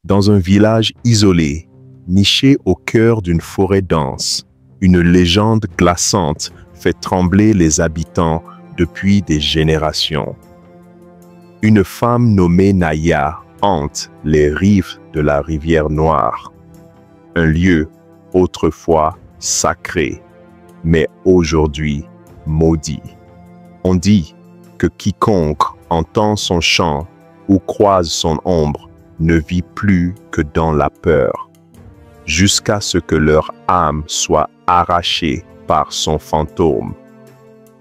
Dans un village isolé, niché au cœur d'une forêt dense, une légende glaçante fait trembler les habitants depuis des générations. Une femme nommée Naya hante les rives de la rivière Noire, un lieu autrefois sacré, mais aujourd'hui maudit. On dit que quiconque entend son chant ou croise son ombre ne vit plus que dans la peur, jusqu'à ce que leur âme soit arrachée par son fantôme.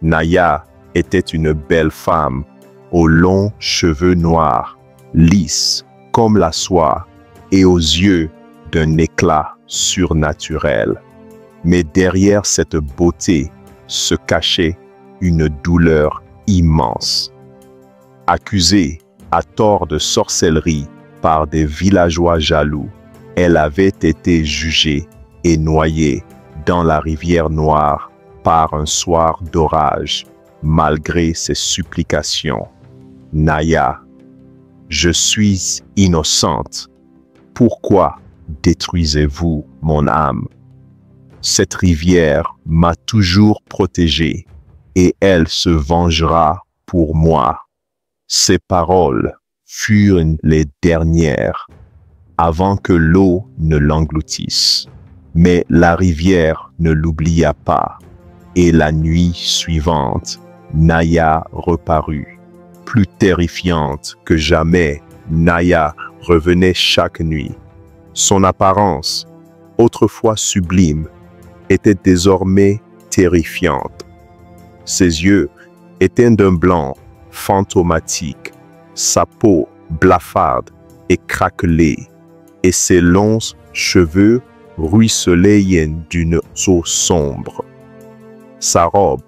Naya était une belle femme, aux longs cheveux noirs, lisses comme la soie et aux yeux d'un éclat surnaturel. Mais derrière cette beauté se cachait une douleur immense. Accusée à tort de sorcellerie par des villageois jaloux, elle avait été jugée et noyée dans la rivière Noire par un soir d'orage, malgré ses supplications. Naya, je suis innocente. Pourquoi détruisez-vous mon âme? Cette rivière m'a toujours protégée et elle se vengera pour moi. Ces paroles furent les dernières avant que l'eau ne l'engloutisse. Mais la rivière ne l'oublia pas, et la nuit suivante, Naya reparut. Plus terrifiante que jamais, Naya revenait chaque nuit. Son apparence, autrefois sublime, était désormais terrifiante. Ses yeux étaient d'un blanc fantomatique, sa peau blafarde et craquelée, et ses longs cheveux ruisselaient d'une eau sombre. Sa robe,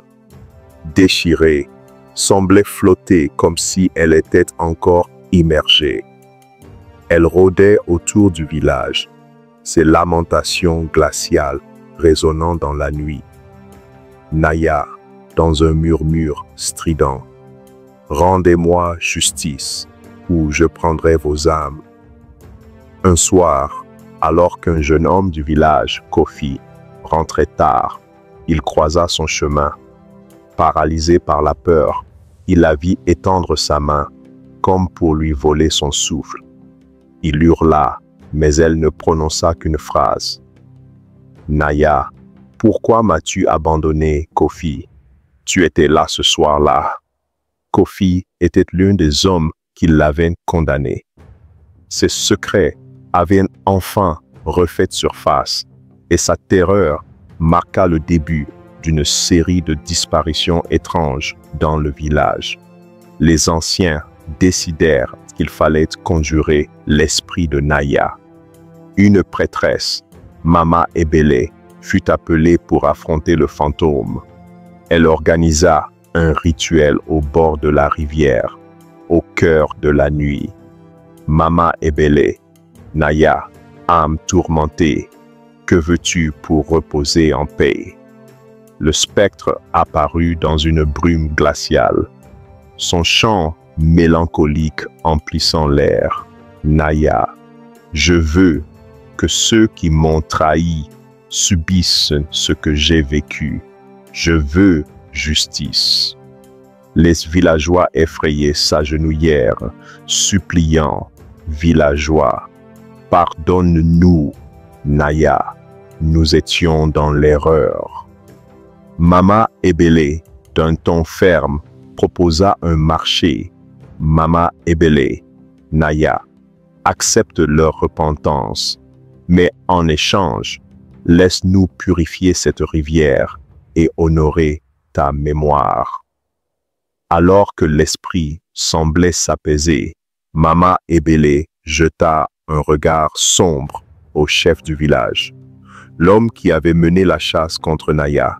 déchirée, semblait flotter comme si elle était encore immergée. Elle rôdait autour du village, ses lamentations glaciales résonnant dans la nuit. Naya, dans un murmure strident, « Rendez-moi justice, ou je prendrai vos âmes. » Un soir, alors qu'un jeune homme du village, Kofi, rentrait tard, il croisa son chemin. Paralysé par la peur, il la vit étendre sa main, comme pour lui voler son souffle. Il hurla, mais elle ne prononça qu'une phrase. « Naya, pourquoi m'as-tu abandonné, Kofi? Tu étais là ce soir-là. » Kofi était l'un des hommes qui l'avaient condamné. Ses secrets avaient enfin refait surface, et sa terreur marqua le début d'une série de disparitions étranges dans le village. Les anciens décidèrent qu'il fallait conjurer l'esprit de Naya. Une prêtresse, Mama Ebele, fut appelée pour affronter le fantôme. Elle organisa un rituel au bord de la rivière, au cœur de la nuit. Mama Ebele, Naya, âme tourmentée, que veux-tu pour reposer en paix? Le spectre apparut dans une brume glaciale, son chant mélancolique emplissant l'air. Naya, je veux que ceux qui m'ont trahi subissent ce que j'ai vécu. Je veux justice. Les villageois effrayés s'agenouillèrent, suppliant, villageois, pardonne-nous, Naya, nous étions dans l'erreur. Mama Ebele, d'un ton ferme, proposa un marché. Mama Ebele, Naya, accepte leur repentance, mais en échange, laisse-nous purifier cette rivière et honorer ta mémoire. Alors que l'esprit semblait s'apaiser, Mama Ebele jeta un regard sombre au chef du village, l'homme qui avait mené la chasse contre Naya.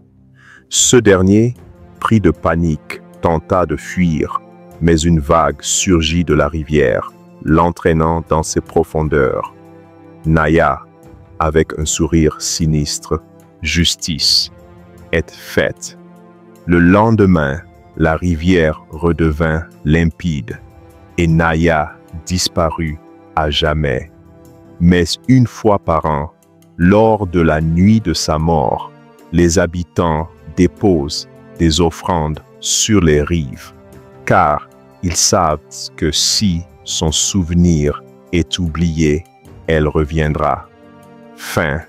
Ce dernier, pris de panique, tenta de fuir, mais une vague surgit de la rivière, l'entraînant dans ses profondeurs. Naya, avec un sourire sinistre, justice est faite. Le lendemain, la rivière redevint limpide et Naya disparut à jamais. Mais une fois par an, lors de la nuit de sa mort, les habitants déposent des offrandes sur les rives, car ils savent que si son souvenir est oublié, elle reviendra. Fin.